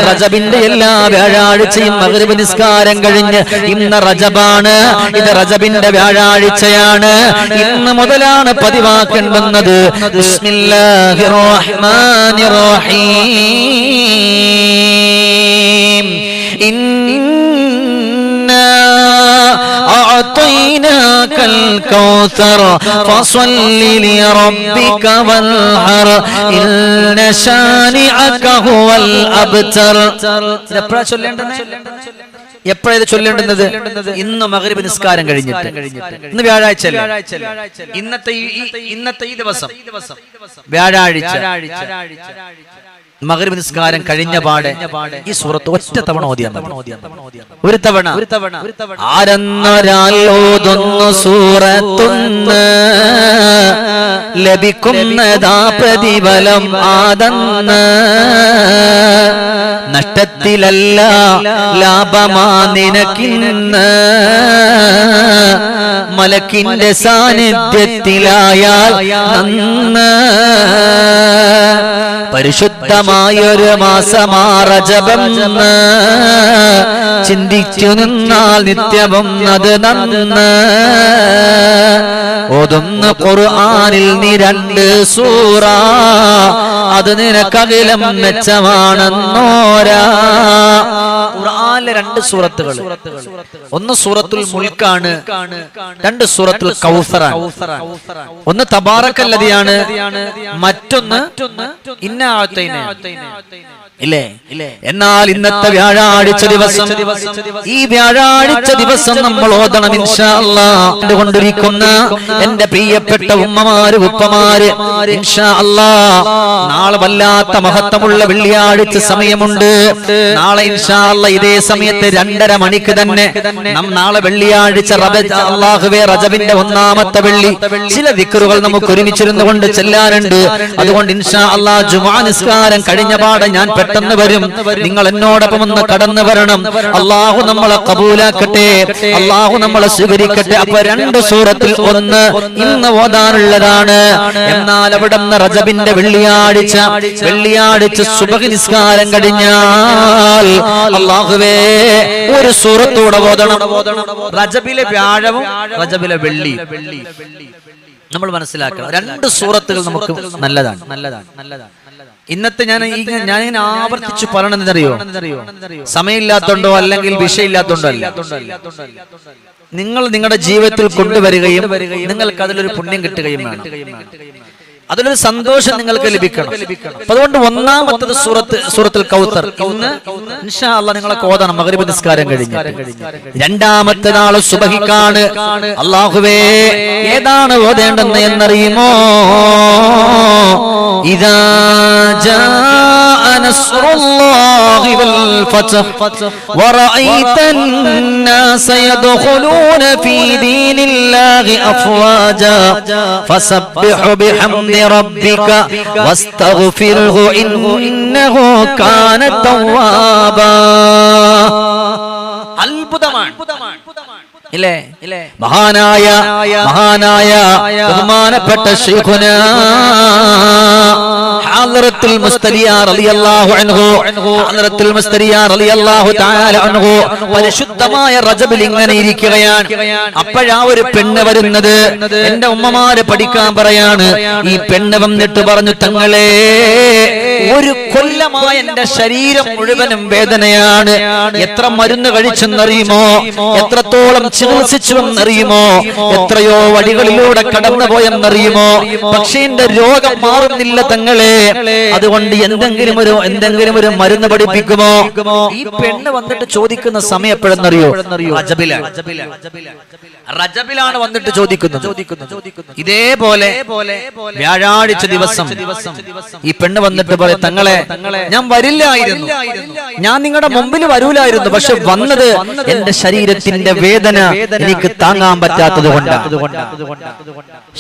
റജബിന്റെ എല്ലാ വ്യാഴാഴ്ചയും മഗ്രിബ് നിസ്കാരം കഴിഞ്ഞ് ഇന്ന് റജബാണ്, ഇത് റജബിന്റെ വ്യാഴാഴ്ചയാണ്. ഇന്ന് മുതലാണ് പതിവാക്കേണ്ടുന്നത്. ബിസ്മില്ലാഹിർ റഹ്മാനിർ റഹീം. ഇന്നാ അഅതൈനാകൽ കൗസർ ഫസല്ലി ലിറബ്ബിക വൻഹർ ഇന്ന ശാനിഅക ഹുവൽ അബ്തർ. എപ്പോഴാ ഇത് ചൊല്ലേണ്ടുന്നത്? ഇന്ന് മഗ്രിബ് നിസ്കാരം കഴിഞ്ഞിട്ട്. ഇന്ന് വ്യാഴാഴ്ച, ഇന്നത്തെ ഈ ദിവസം വ്യാഴാഴ്ച മഗ്രിബ് നിസ്കാരം കഴിഞ്ഞ പാടെ ഈ സൂറത്ത് ഒറ്റ തവണ ഓതിയാൽ മതി. ഒരു തവണ ആരെന്നൊരാൾ ഓതുന്നു സൂറത്തുന്ന് ലഭിക്കുന്നതാ പ്രതിഫലം ആദന്ന്. നഷ്ടത്തിലല്ല ലാഭമാ നിനക്കിന്ന്, മലക്കിന്റെ സാന്നിധ്യത്തിലായാൽ നന്ന്. പരിശുദ്ധമായൊരു മാസമാ റജബം, ചിന്തിച്ചു നിന്നാൽ നിത്യവും അത് നന്ന്. ഓതുന്ന ഖുർആനിൽ നീ 2 സൂറ, അത് നിനക്കകിലം മെച്ചമാണെന്നോരാ. ഖുർആനിലെ 2 സൂറത്തുകൾ, ഒന്ന് സൂറത്തുൽ മുൽക്കാണ്, 2 സൂറത്തുൽ കൗസറാണ്. ഒന്ന് തബാറക്കല്ലദിയാണ്, മറ്റൊന്ന് ഇന്നാ അഅതൈനാ. ഇല്ലേ? എന്നാൽ ഇന്നത്തെ വ്യാഴാഴ്ച ദിവസം, ഈ വ്യാഴാഴ്ച ദിവസം നമ്മൾ ഓതണം ഇൻഷാ അല്ലാഹ്. കൊണ്ടിരിക്കുന്ന എന്റെ പ്രിയപ്പെട്ട ഉമ്മമാര് ഉപ്പമാര്, ഇൻഷാ അല്ലാഹ് നാളെ വല്ലാത്ത മഹത്വമുള്ള വെള്ളിയാഴ്ച സമയമുണ്ട്. നാളെ ഇൻഷാ അല്ലാഹ് ഇതേ സമയത്ത് 2:30 മണിക്ക് തന്നെ നാളെ വെള്ളിയാഴ്ച അല്ലാഹുവേ റജബിന്റെ 1-ാമത്തെ വെള്ളി ചില ദിക്റുകൾ നമുക്ക് ഒരുമിച്ചിരുന്നു കൊണ്ട് ചെല്ലാറുണ്ട്. അതുകൊണ്ട് ഇൻഷാ അല്ലാഹ് ജുമുഅ നിസ്കാരം കഴിഞ്ഞ പാടെ ഞാൻ പെട്ടെന്ന് വരും. നിങ്ങൾ എന്നോടൊപ്പം ഒന്ന് കടന്നു വരണം. അല്ലാഹു നമ്മളെ കബൂലാക്കട്ടെ, അല്ലാഹു നമ്മളെ സ്വീകരിക്കട്ടെ. അപ്പൊ 2 സൂറത്തിൽ ഒന്ന് ഇന്ന് ഓതാനുള്ളതാണ്. എന്നാൽ അവിടെ റജബിന്റെ വെള്ളിയാഴ്ച സുബഹി നിസ്കാരം കഴിഞ്ഞാൽ അല്ലാഹുവേ ഒരു സൂറത്തൂടെ ഓതണം. റജബിലെ വ്യാഴവും റജബിലെ വെള്ളി നമ്മൾ മനസ്സിലാക്കണം. 2 സൂറത്തുകൾ നമുക്ക് നല്ലതാണ്. ഇന്നത്തെ ഞാനിങ്ങനെ ആവർത്തിച്ചു പറയണെന്നറിയോ? സമയമില്ലാത്തോണ്ടോ അല്ലെങ്കിൽ വിഷയമില്ലാത്തോണ്ടോ അല്ല. നിങ്ങൾ നിങ്ങളുടെ ജീവിതത്തിൽ കൊണ്ടുവരികയും നിങ്ങൾക്ക് അതിലൊരു പുണ്യം കിട്ടുകയും വേണം, അതിലൊരു സന്തോഷം നിങ്ങൾക്ക് ലഭിക്കണം. അതുകൊണ്ട് 1-ാമത്തത് സൂറത്തുൽ കൗസർ ഇന്ന് ഇൻഷാ അല്ലാഹ് നിങ്ങളൊക്കെ ഓതണം മഗ്രിബ് നിസ്കാരം കഴിഞ്ഞ്. 2-ാമത്തെ നാൾ സുബഹിക്കാണ്. അല്ലാഹുവേ ഏതാണ് ഓതേണ്ടെന്ന് എന്നറിയുമോ? ഇദാ ജാഅ നസ്റുല്ലാഹി വൽ ഫത്ഹ് വറഅയ്തൻ നാസ യദ്ഖുലൂന ഫീ ദീനില്ലാഹി അഫ്വാജാ ഫസബ്ബിഹു ബിഹംദി റബ്ബിക വസ്തഗ്ഫിർഹു ഇന്നഹു കാന തവ്വാബാ. അത്ഭുതമാണ് ഇല്ലേ? മഹാനായ ബഹുമാനപ്പെട്ട ശൈഖുനാ ഹദ്റത്തുൽ മുസ്തലിയാർ റളിയല്ലാഹു തആല അൻഹു പരിശുദ്ധമായ റജബിൽ ഇങ്ങനെ ഇരിക്കുകയാണ്. അപ്പോഴാ ഒരു പെണ്ണ് വരുന്നത്. എന്റെ ഉമ്മമാര് പഠിക്കാൻ പറയാണ്. ഈ പെണ്ണ് വന്നിട്ട് പറഞ്ഞു, തങ്ങളെ ഒരു കൊല്ലമായ എന്റെ ശരീരം മുഴുവനും വേദനയാണ്. എത്ര മരുന്ന് കഴിച്ചെന്നറിയുമോ? എത്രത്തോളം ചികിത്സിച്ചുവെന്നറിയുമോ? എത്രയോ വഴികളിലൂടെ കടന്നുപോയെന്നറിയുമോ? പക്ഷേ എന്റെ രോഗം മാറുന്നില്ല തങ്ങളെ. അതുകൊണ്ട് എന്തെങ്കിലും ഒരു മരുന്ന് പഠിപ്പിക്കുമോ? ഈ പെണ്ണ് വന്നിട്ട് ചോദിക്കുന്ന സമയം എപ്പോഴെന്നറിയോ? റജബിലാണ് വന്നിട്ട് ചോദിക്കുന്നത്. ഇതേപോലെ വ്യാഴാഴ്ച ദിവസം ഈ പെണ്ണ് വന്നിട്ട് പറയും, തങ്ങളെ ഞാൻ വരില്ലായിരുന്നു, ഞാൻ നിങ്ങളുടെ മുമ്പിൽ വരൂലായിരുന്നു. പക്ഷെ വന്നത് എന്റെ ശരീരത്തിന്റെ വേദന എനിക്ക് താങ്ങാൻ പറ്റാത്തത് കൊണ്ടാണ്.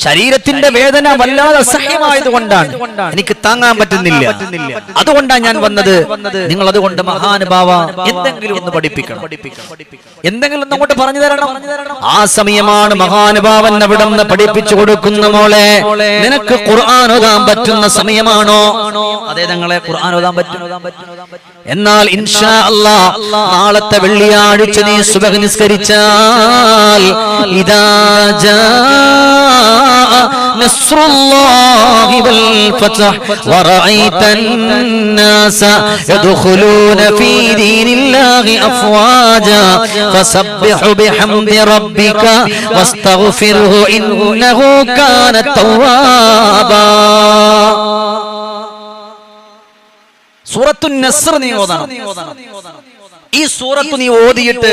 ശരീരത്തിന്റെ വേദന വല്ലാതെ അസഹ്യമായത് കൊണ്ടാണ്, എനിക്ക് താങ്ങാൻ പറ്റുന്നില്ല. അതുകൊണ്ടാണ് ഞാൻ വന്നത്. നിങ്ങൾ അതുകൊണ്ട് മഹാനുഭാവ എന്തെങ്കിലും ഒന്ന് പഠിപ്പിക്കണം, എന്തെങ്കിലും ഒന്ന് അങ്ങോട്ട് പറഞ്ഞു തരണം. ആ സമയമാണ് മഹാനുഭാവൻ അവിടെ നിന്ന് പഠിപ്പിച്ചു കൊടുക്കുന്ന, മോളെ നിനക്ക് ഖുർആൻ ഓതാൻ പറ്റുന്ന സമയമാണോ? അതേ ഞങ്ങളെ ഖുർആൻ ഓതാൻ പറ്റും. എന്നാൽ ഇൻഷാ അല്ലാഹ് നാളത്തെ വെള്ളിയാഴ്ച നീ സുബ്ഹ് നിസ്കരിച്ചാൽ ഇദാ ജാ നസ്റുല്ലാഹി വൽ ഫത്ഹ് വറഅയ്തൻ നാസ യദ്ഖുലൂന ഫീ ദീനില്ലാഹി അഫ്വാജാ ഫസബ്ബിഹ് ബിഹംദി റബ്ബിക വസ്തഗ്ഫിർഹു ഇന്നഹു കാന തവ്വാബാ. സൂറത്തുൻ നസ്ർ നീ ഓതണം. ഈ സൂറത്ത് നീ ഓതിയിട്ട്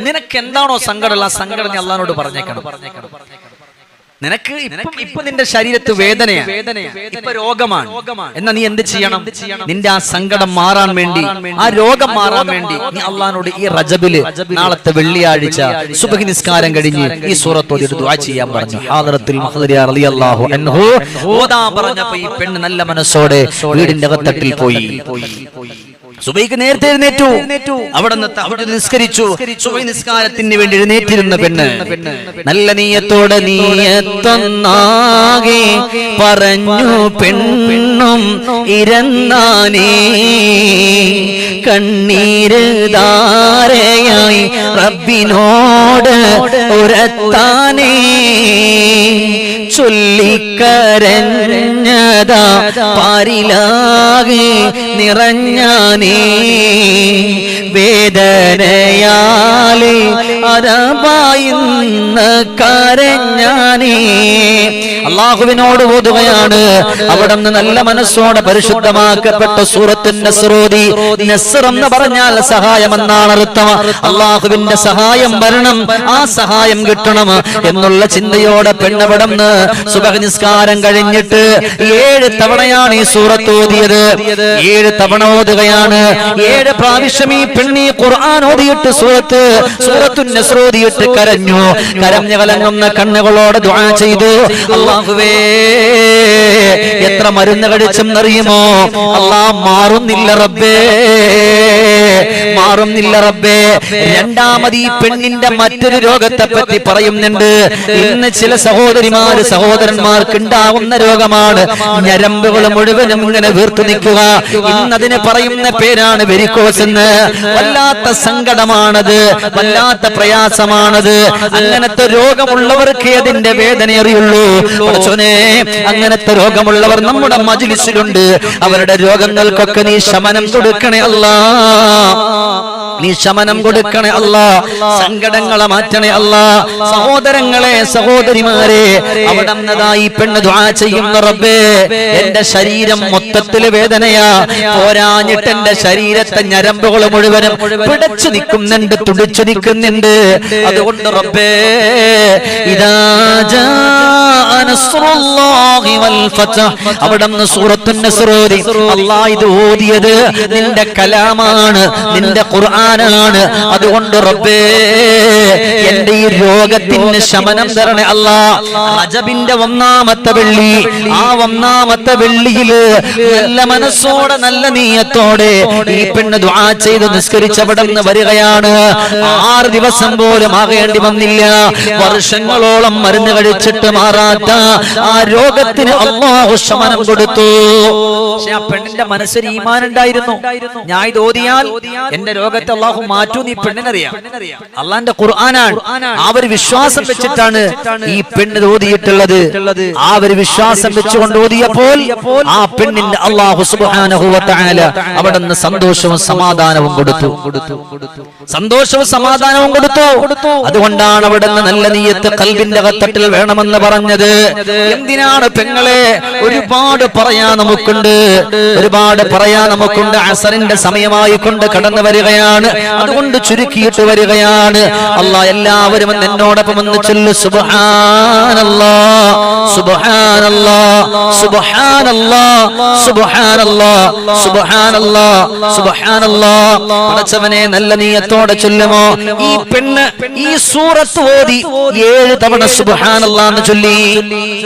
നിനക്ക് എന്താണോ സങ്കടമുള്ള സങ്കടം നീ അല്ലാഹുവോട് പറഞ്ഞേക്കണം. നിനക്ക് ഇപ്പൊ നിന്റെ ശരീരത്ത് വേദനയാണ്, ഇപ്പൊ രോഗമാണ്. എന്നാ നീ എന്ത് ചെയ്യണം? നിന്റെ ആ സങ്കടം മാറാൻ വേണ്ടി, ആ രോഗം മാറാൻ വേണ്ടി നീ അള്ളാഹിനോട് ഈ റജബില് നാളത്തെ വെള്ളിയാഴ്ച സുബ്ഹി നിസ്കാരം കഴിഞ്ഞ് ഈ സൂറത്ത് ഓതിയിട്ട് ദുആ ചെയ്യാൻ പറഞ്ഞു. ഹാദറത്തുൽ മഖ്ദരിയ റളിയല്ലാഹു അൻഹു ഓതാൻ പറഞ്ഞപ്പോൾ ഈ പെണ്ണ് നല്ല മനസ്സോടെ വീടിന്റെ അകത്തട്ടിൽ പോയി. സുബൈക്ക് നേരത്തെ എഴുന്നേറ്റു, അവിടെ നിസ്കരിച്ചു. സുബൈ നിസ്കാരത്തിന് വേണ്ടി എഴുന്നേറ്റിരുന്ന പെണ്ണ് നല്ല നീയത്തോടെ നീയത്തൊന്നാകെ പറഞ്ഞു പെണ്ണും ഇരന്നാനേ കണ്ണീര് ധാരയായി റബ്ബിനോട് ഉരത്താനേ ചൊല്ലിക്കരഞ്ഞതാ പാരിലാകെ നിറഞ്ഞാനേ വേദനയാലെ അരബായിന്ന് കരഞ്ഞാനേ. അള്ളാഹുവിനോട് ഓതുകയാണ്. അവിടെ നിന്ന് നല്ല മനസ്സോടെ പരിശുദ്ധമാക്കപ്പെട്ട സൂറത്തുൻ നസ്ർ ഓതി. നസ്ർ എന്ന് പറഞ്ഞാൽ സഹായം എന്നാണ് അർത്ഥം. അള്ളാഹുവിന്റെ സഹായം വരണം, ആ സഹായം കിട്ടണം എന്നുള്ള ചിന്തയോടെ പെണ്ണവിടന്ന് സുബ്ഹ് നിസ്കാരം കഴിഞ്ഞിട്ട് 7 തവണയാണ് ഈ സൂറത്ത് ഓതിയത്. 7 തവണ ഓതുകയാണ്. 7 പ്രാവശ്യം ഈ പെണ്ണി ഖുർആൻ ഓതിയിട്ട് സൂറത്തുൻ നസ്ർ ഓതിയിട്ട് കരഞ്ഞു. കരഞ്ഞു കലങ്ങുന്ന കണ്ണുകളോട് ദുആ ചെയ്തു. അല്ലാഹുവേ, എത്ര മരുന്ന് കഴിച്ചെന്നറിയുമോ? അല്ലാഹ് മാറുന്നില്ല റബ്ബേ, മാറുന്നില്ല റബ്ബേ. രണ്ടാമത് ഈ പെണ്ണിന്റെ മറ്റൊരു രോഗത്തെ പറ്റി പറയുന്നുണ്ട്. ഇന്ന് ചില സഹോദരന്മാർക്ക് ഉണ്ടാവുന്ന രോഗമാണ് ഞരമ്പുകൾ മുഴുവനും ഇങ്ങനെ വീർത്തു നിൽക്കുക. ഇന്നതിന് പറയുന്ന പേരാണ് വെരിക്കോസ് എന്ന്. വല്ലാത്ത സങ്കടമാണത്, വല്ലാത്ത പ്രയാസമാണത്. അങ്ങനത്തെ രോഗമുള്ളവർക്ക് അതിന്റെ വേദന അറിയുള്ളൂ. അങ്ങനത്തെ രോഗമുള്ളവർ നമ്മുടെ മജ്‌ലിസിലുണ്ട്. അവരുടെ രോഗങ്ങൾക്കൊക്കെ നീ ശമനം കൊടുക്കണേ അല്ലാഹ്, നീ ശമനം കൊടുക്കണേ അല്ലാഹ്, സങ്കടങ്ങളെ മാറ്റണേ അല്ലാഹ്. സഹോദരങ്ങളെ, സഹോദരിമാരെ, അവിടെ ഈ പെണ്ണ് ദുആ ചെയ്യുന്ന റബ്ബേ, എന്റെ ശരീരം മൊത്തത്തില് വേദനയാ, പോരാഞ്ഞിട്ട് എന്റെ ശരീരത്തെ ഞരമ്പുകൾ മുഴുവനും പിടച്ചു നിൽക്കുന്നുണ്ട്, തുടിച്ചു നിൽക്കുന്നുണ്ട്. അതുകൊണ്ട് റബ്ബേ, ഇദാ ജാ നസ്റുല്ലാഹി വൽ ഫത്ഹ്, അവിടെ സൂറത്തുൻ നസ്ർ ഓതി. അല്ലാഹ് ഇത് ഓതിയത് നിന്റെ കലാമാണ്, നിന്റെ ഖുർആനാണ്. അതുകൊണ്ട് റബ്ബേ, എന്റെ ഈ രോഗത്തിന് ശമനം തരണേ അല്ലാഹ്. റജബിന്റെ 1-ാമത്തെ വെള്ളി, ആ 1-ാമത്തെ വെള്ളിയില് നല്ല മനസ്സോടെ നല്ല നീയത്തോടെ ഈ പെണ്ണ് ദുആ ചെയ്ത് നിസ്കരിച്ചവിടെ നിന്ന് വരികയാണ്. 6 ദിവസം പോലും ആകേണ്ടി വന്നില്ല. വർഷങ്ങളോളം മരുന്ന് കഴിച്ചിട്ട് മാറാത്ത ആ രോഗത്തിന് അല്ലാഹു ശമനം കൊടുത്തു. പക്ഷെ ആ പെണ്ണിന്റെ മനസ്സിൽ ഈമാൻ ഉണ്ടായിരുന്നു. ഞാൻ ഇത് ഓതിയാൽ എന്റെ രോഗത്തെ അല്ലാഹു മാറ്റൂ. നീ പെണ്ണിനറിയാം, അള്ളാന്റെ ഖുർആനാണ്. ആ ഒരു വിശ്വാസം വെച്ചിട്ടാണ് ഈ പെണ്ണ് ഓതിയിട്ടുള്ളത്. ആ ഒരു വിശ്വാസം വെച്ചുകൊണ്ട് ഓതിയപ്പോൾ ആ പെണ്ണിന്റെ അല്ലാഹു സുബ്ഹാനഹു വ തആല അവിടെ നിന്ന് സന്തോഷവും സമാധാനവും കൊടുത്തു. സന്തോഷവും സമാധാനവും കൊടുത്തു. അതുകൊണ്ടാണ് അവിടെ നിന്ന് നല്ല നീയത്ത് ഖൽബിന്റെ അകത്തട്ടിൽ വേണമെന്ന് പറഞ്ഞത്. എന്തിനാണ് പെങ്ങളെ? ഒരുപാട് പറയാൻ നമുക്കുണ്ട്, ഒരുപാട് പറയാൻ നമുക്കുണ്ട്. അസറിന്റെ സമയമായി കൊണ്ട് കടന്നു വരികയാണ്. അതുകൊണ്ട് ചുരുക്കിയിട്ട് വരികയാണ്. അല്ലാഹ് എല്ലാവരും എന്നോടൊപ്പം ഒന്ന് ചൊല്ലു സുബ്ഹാനല്ലാഹ്, സുബ്ഹാനല്ലാഹ്, സുബ്ഹാനല്ലാഹ്, സുബ്ഹാനല്ലാഹ്, സുബ്ഹാനല്ലാഹ്, സുബ്ഹാനല്ലാഹ്. പടച്ചവനെ, നല്ല നീയത്തോടെ ചൊല്ലുമോ? ഈ പെണ്ണ് ഈ സൂറത്ത് ഓതി 7 തവണ സുബ്ഹാനല്ലാഹ് എന്ന് ചൊല്ലി.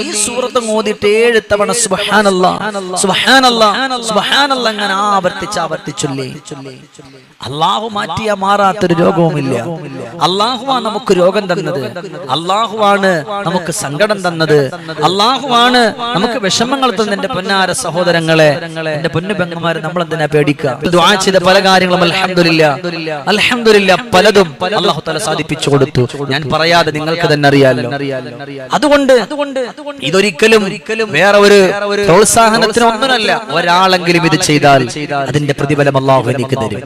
ഈ സൂറത്ത് ഓതിയിട്ട് 7 തവണ സുബ്ഹാനല്ലാഹ്, സുബ്ഹാനല്ലാഹ്, സുബ്ഹാനല്ലാഹ് അങ്ങനെ ആവർത്തിച്ച് ചൊല്ലി. അല്ലാഹു മാറ്റിയാ മാറാത്തൊരു രോഗവുമില്ല. അള്ളാഹുവാണ് നമുക്ക് രോഗം തന്നത്, അള്ളാഹുവാണ് നമുക്ക് സങ്കടം തന്നത്, അള്ളാഹുവാണ് നമുക്ക് വിഷമങ്ങൾ തന്നത്. എന്റെ പൊന്നാര സഹോദരങ്ങളെ, എന്റെ പൊന്നു പെങ്ങന്മാരെ, നമ്മൾ എന്തിനാ പേടിക്കുക? ദുആ ചെയ്ത പല കാര്യങ്ങളും അൽഹംദുലില്ലാ പലതും അല്ലാഹു തആല സാധിപ്പിച്ചു കൊടുത്തു. ഞാൻ പറയാതെ നിങ്ങൾക്ക് തന്നെ അറിയാലോ. അതുകൊണ്ട് ഇതൊരിക്കലും വേറെ ഒരു പ്രോത്സാഹനത്തിനൊന്നുമല്ല. ഒരാളെങ്കിലും ഇത് ചെയ്താൽ അതിന്റെ പ്രതിഫലം അല്ലാഹു എനിക്ക് തരും.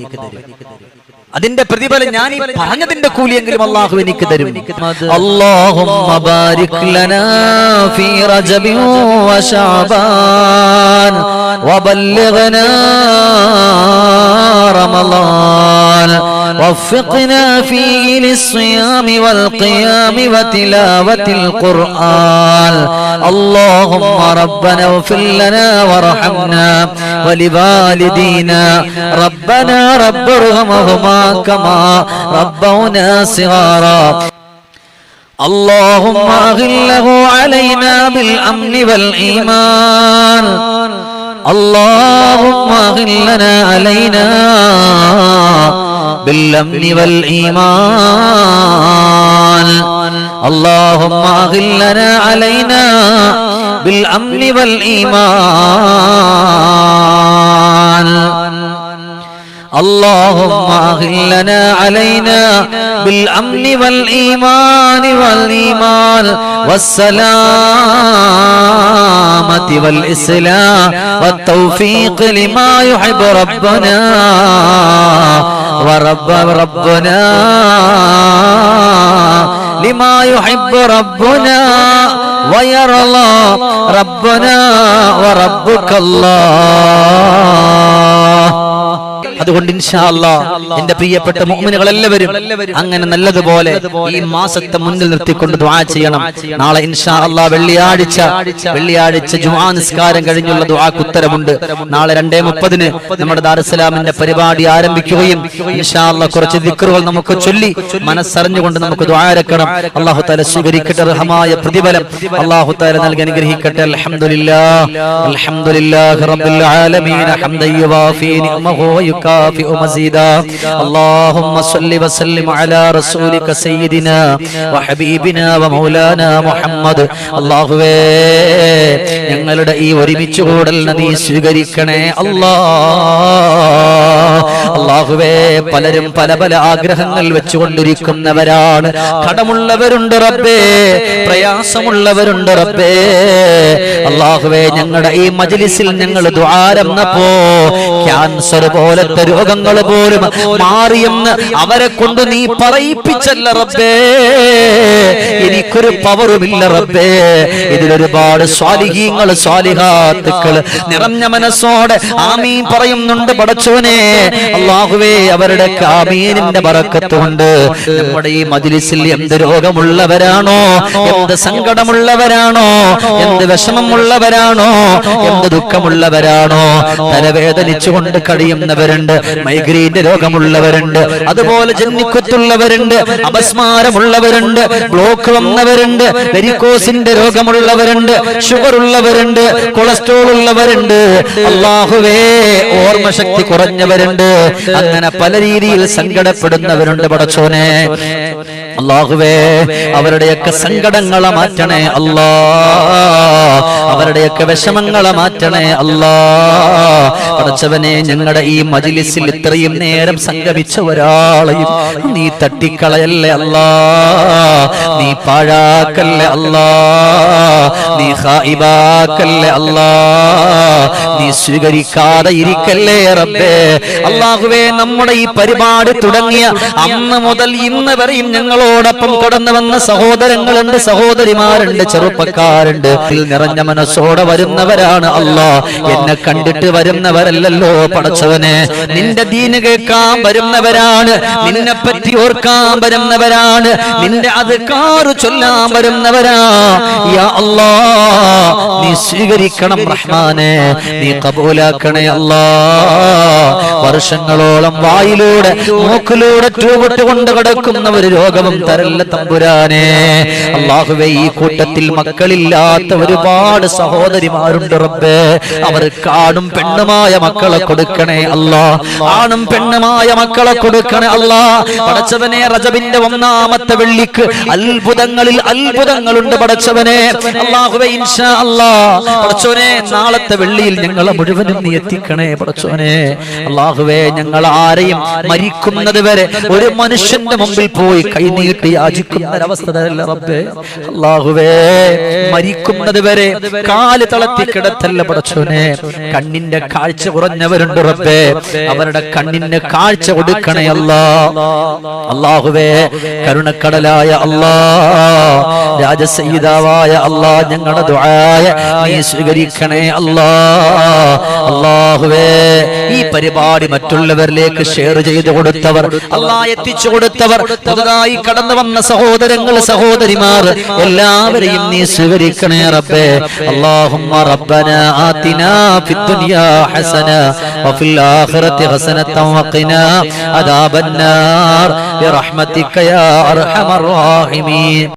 അതിന്റെ പ്രതിഫലം ഞാൻ ഈ പറഞ്ഞതിന്റെ കൂലിയെങ്കിലും അല്ലാഹു എനിക്ക് തരും. അല്ലാഹുമ്മ ബാരിക് ലനാ ഫീ റജബിൻ വ ശഅബാൻ വബല്ലിഗ്നാ റമളാൻ وفقنا فيه للصيام والقيام وتلاوة القرآن اللهم ربنا اغفر لنا وارحمنا ولوالدينا ربنا رب ارحمهما كما ربونا صغارا اللهم أغله علينا بالأمن والإيمان اللهم أغلنا علينا بالأمن والإيمان اللهم أغلنا علينا بالأمن والإيمان اللهم أغلنا علينا بالأمن والإيمان والسلامة والإسلام والتوفيق لما يحب ربنا ربنا لما يحب ربنا ويرضى ربنا وربك الله. അതുകൊണ്ട് ഇൻഷാ അല്ലാഹ് എന്റെ പ്രിയപ്പെട്ട മുഅ്മിനുകൾ എല്ലാവരും അങ്ങനെ നല്ലതുപോലെ ഈ മാസത്തെ മുന്നിൽ നിർത്തിക്കൊണ്ട് ദുആ ചെയ്യണം. നാളെ ഇൻഷാ അല്ലാഹ് വെള്ളിയാഴ്ച ജുമുഅ നിസ്കാരം കഴിഞ്ഞുള്ള ദുആക്ക് ഉത്തരമുണ്ട്. നാളെ 2:30 നമ്മുടെ ദാറുസ്സലാമിന്റെ പരിപാടി ആരംഭിക്കുകയും ഇൻഷാ അല്ലാഹ് കുറച്ച് ദിക്റുകൾ നമുക്ക് ചൊല്ലി മനസ്സറിഞ്ഞുകൊണ്ട് നമുക്ക് ദുആ ഇറക്കണം. അല്ലാഹു തആല സ്വീകരിക്കട്ടെ. റഹമായ പ്രതിഫലം അല്ലാഹു തആല നൽകി അനുഗ്രഹിക്കട്ടെ. അൽഹംദുലില്ലാഹി റബ്ബിൽ ആലമീൻ ഹംദൻ യുവാഫി നിഅമഹു ويكافئ مزيدا اللهم صل وسلم على رسولك سيدنا وحبيبنا ومولانا محمد. അല്ലാഹുവേ, ഞങ്ങളുടെ ഈ ഒരുമിച്ച് കൂടൽ നീ സ്വീകരിക്കണേ അല്ലാഹുവേ. പലരും പല ആഗ്രഹങ്ങൾ വെച്ചുകൊണ്ടിരിക്കുന്നവരാണ്. കടമുള്ളവരുണ്ട് റബ്ബേ, പ്രയാസമുള്ളവരുണ്ട് റബ്ബേ. അല്ലാഹുവേ, ഞങ്ങളുടെ ഈ മജ്ലിസിൽ ഞങ്ങൾ ദുആരന്നപ്പോ ക്യാൻസർ പോലത്തെ രോഗങ്ങൾ പോലും മാറിയെന്ന് അവരെ കൊണ്ട് നീ പറയിപ്പിച്ചല്ല റബ്ബേ. എനിക്കൊരു പവറുമില്ല റബ്ബേ. ഇതിലൊരുപാട് സ്വാലിഹീങ്ങൾ സ്വാലിഹാത്തുക്കൾ നിറഞ്ഞ മനസ്സോടെ ആമീൻ പറയുന്നുണ്ട് പടച്ചോനെ. അല്ലാഹുവേ, അവരുടെ ആമീനിന്റെ ബറക്കത്ത് കൊണ്ട് നമ്മുടെ ഈ മജ്ലിസിൽ എന്ത് രോഗമുള്ളവരാണോ, എന്ത് സങ്കടമുള്ളവരാണോ, എന്ത് വിഷമമുള്ളവരാണോ, എന്ത് ദുഃഖമുള്ളവരാണോ, തലവേദനിച്ചുകൊണ്ട് കഴിയുന്നവരുണ്ട്, മൈഗ്രെയിന്റെ രോഗമുള്ളവരുണ്ട്, അതുപോലെ ജന്നിക്കുത്തുള്ളവരുണ്ട്, അപസ്മാരമുള്ളവരുണ്ട്, ബ്ലോക്ക് വന്നവരുണ്ട്, വെരിക്കോസിന്റെ രോഗമുള്ളവരുണ്ട്, ഷുഗർ ഉള്ളവരുണ്ട്, കൊളസ്ട്രോൾ ഉള്ളവരുണ്ട്, അല്ലാഹുവേ ഓർമ്മശക്തി കുറഞ്ഞവരുണ്ട്, അങ്ങനെ പല രീതിയിൽ സങ്കടപ്പെടുന്നവരുണ്ട് പടച്ചോനെ. അല്ലാഹുവേ, അവരുടെയൊക്കെ സങ്കടങ്ങളെ മാറ്റണേ അല്ലാ, അവരുടെയൊക്കെ വിഷമങ്ങളെ മാറ്റണേ അല്ലാ. പടച്ചവനെ, ഞങ്ങളുടെ ഈ മജ്ലിസിൽ ഇത്രയും നേരം സംഗമിച്ച ഒരാളെയും നീ തട്ടിക്കളയല്ലേ അല്ലാ, നീ പാഴാക്കല്ലേ അല്ലാ, നീ ഖായിബാക്കല്ലേ അല്ലാ, നീ സ്വീകരിക്കാതെ ഇരിക്കല്ലേ റബ്ബേ. അല്ലാഹുവേ, നമ്മുടെ ഈ പരിപാടി തുടങ്ങിയ അന്ന് മുതൽ ഇന്ന് വരെയും ഞങ്ങളോടൊപ്പം കടന്നു വന്ന സഹോദരങ്ങളുണ്ട്, സഹോദരിമാരുണ്ട്, ചെറുപ്പക്കാരുണ്ട്. നിറഞ്ഞ മനസ്സോടെ വരുന്നവരാണ് അല്ലാ. എന്നെ കണ്ടിട്ട് വരുന്നവരല്ലല്ലോ പടച്ചവനെ. നിന്റെ ദീന് കേൾക്കാൻ വരുന്നവരാണ്, നിന്നെ പറ്റി ഓർക്കാൻ വരുന്നവരാണ്, നിന്റെ അദ്കാർ ചൊല്ലാൻ വരുന്നവരാ. യാ അല്ലാ, നീ സ്വീകരിക്കണം റഹ്മാനെ, നീ കബൂലാക്കണേ അല്ലാ. വർഷങ്ങളോളം വായിലൂടെ മൂക്കിലൂടെ ട്യൂബിട്ട് കൊണ്ട് കിടക്കുന്ന ഒരു രോഗം രോഗവും തരല്ല തമ്പുരാനെ. അല്ലാഹുവേ, ഈ കൂട്ടത്തിൽ മക്കളില്ലാത്ത ഒരുപാട് സഹോദരിമാരുണ്ട് റബ്ബേ. അവർക്ക് ആണും പെണ്ണുമായ മക്കളെ കൊടുക്കണേ അല്ലാ. ആണും പെണ്ണുമായ മക്കളെ കൊടുക്കണേ അല്ലാ. പടച്ചവനെ, റജബിന്റെ 1-ാമത്തെ വെള്ളിക്ക് അത്ഭുതങ്ങളിൽ അത്ഭുതങ്ങളുണ്ട് പടച്ചവനെ. അല്ലാഹുവേ, ഇൻഷാ അല്ലാ പടച്ചവനെ, നാളത്തെ വെള്ളിയിൽ ഞങ്ങളെ മുഴുവനും നീ എത്തിക്കണേ പടച്ചവനെ. അല്ലാഹുവേ, ഞങ്ങൾ ആരെയും മരിക്കുന്നത് വരെ ഒരു മനുഷ്യന്റെ മുമ്പിൽ പോയി കൈനീട്ടി യാചിക്കുന്ന ഒരവസ്ഥ തരല്ല റബ്ബേ. അല്ലാഹുവേ, മരിക്കുന്നത് വരെ കാല് തളർത്തി കിടത്തല്ല പടച്ചവനെ. കണ്ണിന്റെ കാഴ്ച കുറഞ്ഞവരുണ്ട് റബ്ബേ, അവരുടെ കണ്ണിന്റെ കാഴ്ച കൊടുക്കണേ അല്ലാ. അല്ലാഹുവേ, കരുണക്കടലായ അല്ലാ, രാജസയ്യിദാവായ അല്ലാ, ഞങ്ങളുടെ ദുആയ നീ സ്വീകരിക്കണേ അല്ലാ. അല്ലാഹുവേ, ഈ പരിപാടി മറ്റുള്ളവരിലേക്ക് ഷെയർ ചെയ്തു കൊടുത്തവർ, അല്ലാ എത്തിച്ചു കൊടുത്തവർ, പുതുതായി കടന്നു വന്ന സഹോദരങ്ങൾ സഹോദരിമാർ എല്ലാവരെയും നീ സ്വീകരിക്കണേ റബ്ബേ. അല്ലാഹുമ്മ റബ്ബനാ ആതിനാ ഫിദ്ദുനിയാ ഹസന വഫിൽ ആഖിറതി ഹസനതൻ വഖിനാ അദാബന്നാർ ബിറഹ്മതിക യാ അർഹമർ റഹീമീൻ.